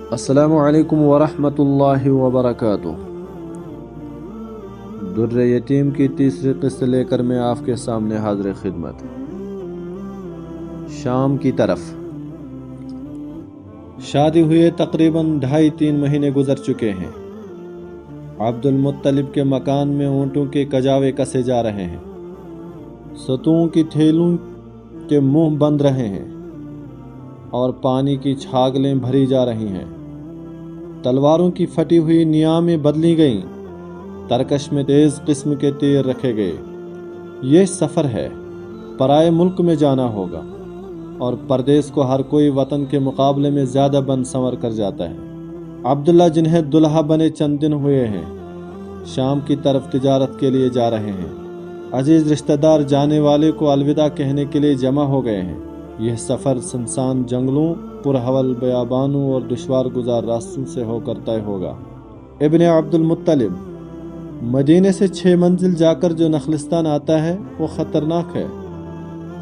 السلام علیکم ورحمۃ اللہ وبرکاتہ۔ در یتیم کی تیسری قسط لے کر میں آپ کے سامنے حاضر خدمت۔ شام کی طرف شادی ہوئے تقریباً 2.5-3 مہینے گزر چکے ہیں۔ عبد المطلب کے مکان میں اونٹوں کے کجاوے کسے جا رہے ہیں، ستوؤں کی تھیلوں کے منہ بند رہے ہیں اور پانی کی چھاگلیں بھری جا رہی ہیں۔ تلواروں کی پھٹی ہوئی نیامیں بدلی گئیں، ترکش میں تیز قسم کے تیر رکھے گئے۔ یہ سفر ہے، پرائے ملک میں جانا ہوگا، اور پردیس کو ہر کوئی وطن کے مقابلے میں زیادہ بن سنور کر جاتا ہے۔ عبداللہ جنہیں دلہا بنے چند دن ہوئے ہیں، شام کی طرف تجارت کے لیے جا رہے ہیں۔ عزیز رشتہ دار جانے والے کو الوداع کہنے کے لیے جمع ہو گئے ہیں۔ یہ سفر سنسان جنگلوں، پرہول بیابانوں اور دشوار گزار راستوں سے ہو کر طے ہوگا۔ ابن عبد المطلب مدینے سے 6 منزل جا کر جو نخلستان آتا ہے وہ خطرناک ہے،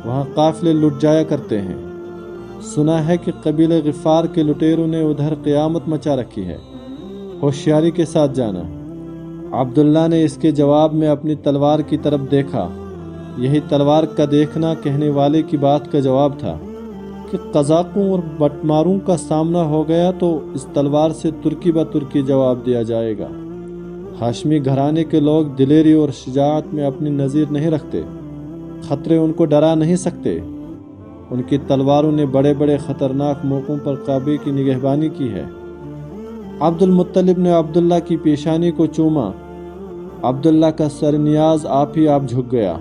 وہاں قافلے لٹ جایا کرتے ہیں۔ سنا ہے کہ قبیلہ غفار کے لٹیروں نے ادھر قیامت مچا رکھی ہے، ہوشیاری کے ساتھ جانا۔ عبداللہ نے اس کے جواب میں اپنی تلوار کی طرف دیکھا۔ یہی تلوار کا دیکھنا کہنے والے کی بات کا جواب تھا کہ قزاقوں اور بٹماروں کا سامنا ہو گیا تو اس تلوار سے ترکی بہ ترکی جواب دیا جائے گا۔ ہاشمی گھرانے کے لوگ دلیری اور شجاعت میں اپنی نظیر نہیں رکھتے، خطرے ان کو ڈرا نہیں سکتے۔ ان کی تلواروں نے بڑے بڑے خطرناک موقعوں پر کعبے کی نگہبانی کی ہے۔ عبد المطلب نے عبداللہ کی پیشانی کو چوما۔ عبداللہ کا سر نیاز آپ ہی آپ جھک گیا۔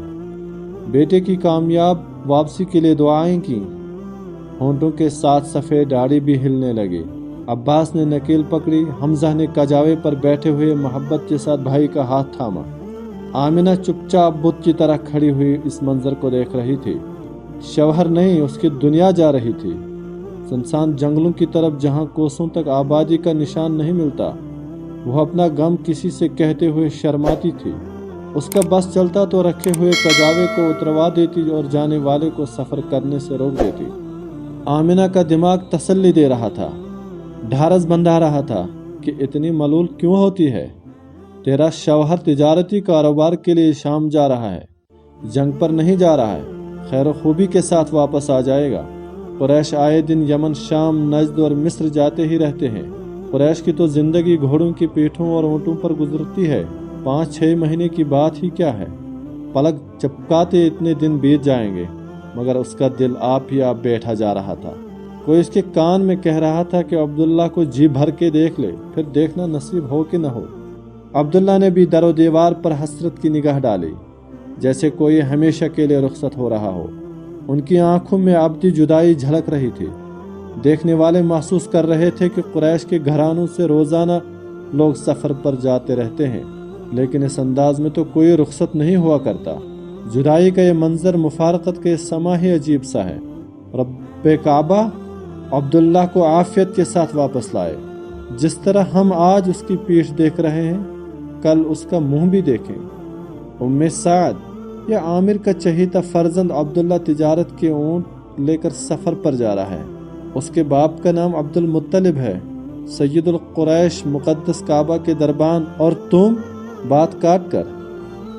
بیٹے کی کامیاب واپسی کے لیے دعائیں کیں۔ ہونٹوں کے ساتھ سفید داڑھی بھی ہلنے لگی۔ عباس نے نکیل پکڑی، حمزہ نے کجاوے پر بیٹھے ہوئے محبت کے ساتھ بھائی کا ہاتھ تھاما۔ آمنہ چپ چاپ بت کی طرح کھڑی ہوئی اس منظر کو دیکھ رہی تھی۔ شوہر نہیں، اس کی دنیا جا رہی تھی، سنسان جنگلوں کی طرف جہاں کوسوں تک آبادی کا نشان نہیں ملتا۔ وہ اپنا غم کسی سے کہتے ہوئے شرماتی تھی۔ اس کا بس چلتا تو رکھے ہوئے کجاوے کو اتروا دیتی اور جانے والے کو سفر کرنے سے روک دیتی۔ آمنہ کا دماغ تسلی دے رہا تھا، ڈھارس بندھا رہا تھا کہ اتنی ملول کیوں ہوتی ہے؟ تیرا شوہر تجارتی کاروبار کے لیے شام جا رہا ہے، جنگ پر نہیں جا رہا ہے، خیر و خوبی کے ساتھ واپس آ جائے گا۔ قریش آئے دن یمن، شام، نجد اور مصر جاتے ہی رہتے ہیں۔ قریش کی تو زندگی گھوڑوں کی پیٹھوں اور اونٹوں پر گزرتی ہے۔ 5-6 مہینے کی بات ہی کیا ہے، پلک چپکاتے اتنے دن بیت جائیں گے۔ مگر اس کا دل آپ ہی آپ بیٹھا جا رہا تھا۔ کوئی اس کے کان میں کہہ رہا تھا کہ عبداللہ کو جی بھر کے دیکھ لے، پھر دیکھنا نصیب ہو کہ نہ ہو۔ عبداللہ نے بھی در و دیوار پر حسرت کی نگاہ ڈالی، جیسے کوئی ہمیشہ کے لیے رخصت ہو رہا ہو۔ ان کی آنکھوں میں ابدی جدائی جھلک رہی تھی۔ دیکھنے والے محسوس کر رہے تھے کہ قریش کے گھرانوں سے روزانہ لوگ سفر پر جاتے رہتے ہیں، لیکن اس انداز میں تو کوئی رخصت نہیں ہوا کرتا۔ جدائی کا یہ منظر، مفارقت کا یہ سما ہی عجیب سا ہے۔ رب کعبہ عبداللہ کو عافیت کے ساتھ واپس لائے۔ جس طرح ہم آج اس کی پیٹھ دیکھ رہے ہیں، کل اس کا منہ بھی دیکھیں۔ ام سعد، یہ عامر کا چہیتا فرزند عبداللہ تجارت کے اونٹ لے کر سفر پر جا رہا ہے۔ اس کے باپ کا نام عبد المطلب ہے، سید القریش، مقدس کعبہ کے دربان، اور تم بات کاٹ کر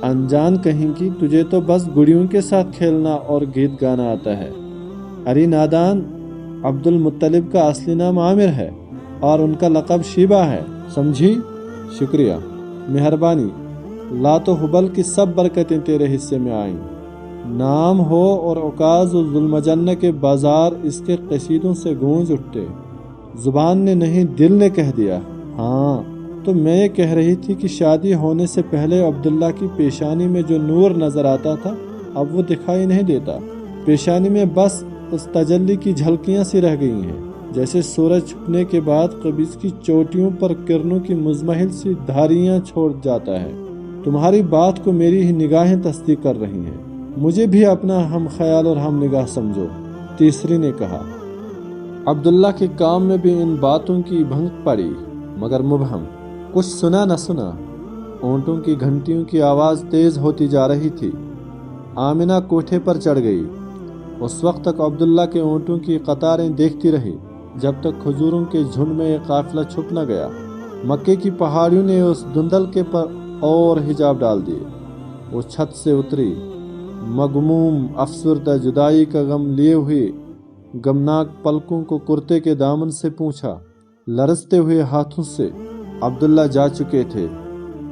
انجان کہیں کی، تجھے تو بس گڑیوں کے ساتھ کھیلنا اور گیت گانا آتا ہے۔ ارے نادان، عبد المطلب کا اصلی نام عامر ہے اور ان کا لقب شیبہ ہے، سمجھی؟ شکریہ، مہربانی۔ لات و حبل کی سب برکتیں تیرے حصے میں آئیں۔ نام ہو اور عکاظ و ذوالمجنہ کے بازار اس کے قصیدوں سے گونج اٹھتے۔ زبان نے نہیں، دل نے کہہ دیا۔ ہاں تو میں یہ کہہ رہی تھی کہ شادی ہونے سے پہلے عبداللہ کی پیشانی میں جو نور نظر آتا تھا، اب وہ دکھائی نہیں دیتا۔ پیشانی میں بس اس تجلی کی جھلکیاں سی رہ گئی ہیں، جیسے سورج چھپنے کے بعد قبیض کی چوٹیوں پر کرنوں کی مزمحل سی دھاریاں چھوڑ جاتا ہے۔ تمہاری بات کو میری ہی نگاہیں تصدیق کر رہی ہیں، مجھے بھی اپنا ہم خیال اور ہم نگاہ سمجھو، تیسری نے کہا۔ عبداللہ کے کام میں بھی ان باتوں کی بھنک پڑی، مگر مبہم، کچھ سنا نہ سنا۔ اونٹوں کی گھنٹیوں کی آواز تیز ہوتی جا رہی تھی۔ آمنہ کوٹھے پر چڑھ گئی۔ اس وقت تک عبداللہ کے اونٹوں کی قطاریں دیکھتی رہی۔ جب تک کھجوروں کے جھنڈ میں ایک قافلہ چھپ نہ گیا۔ مکے کی پہاڑیوں نے اس دھندل کے پر اور حجاب ڈال دیے۔ وہ چھت سے اتری، مغموم افسردہ جدائی کا غم لیے ہوئے غمناک پلکوں کو کرتے کے دامن سے پوچھا۔ لرزتے ہوئے ہاتھوں سے عبداللہ جا چکے تھے۔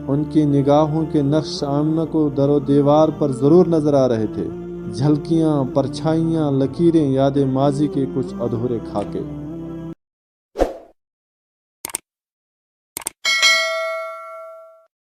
ان کی نگاہوں کے نقش آمنہ کو در و دیوار پر ضرور نظر آ رہے تھے، جھلکیاں، پرچھائیاں، لکیریں، یاد ماضی کے کچھ ادھورے خاکے۔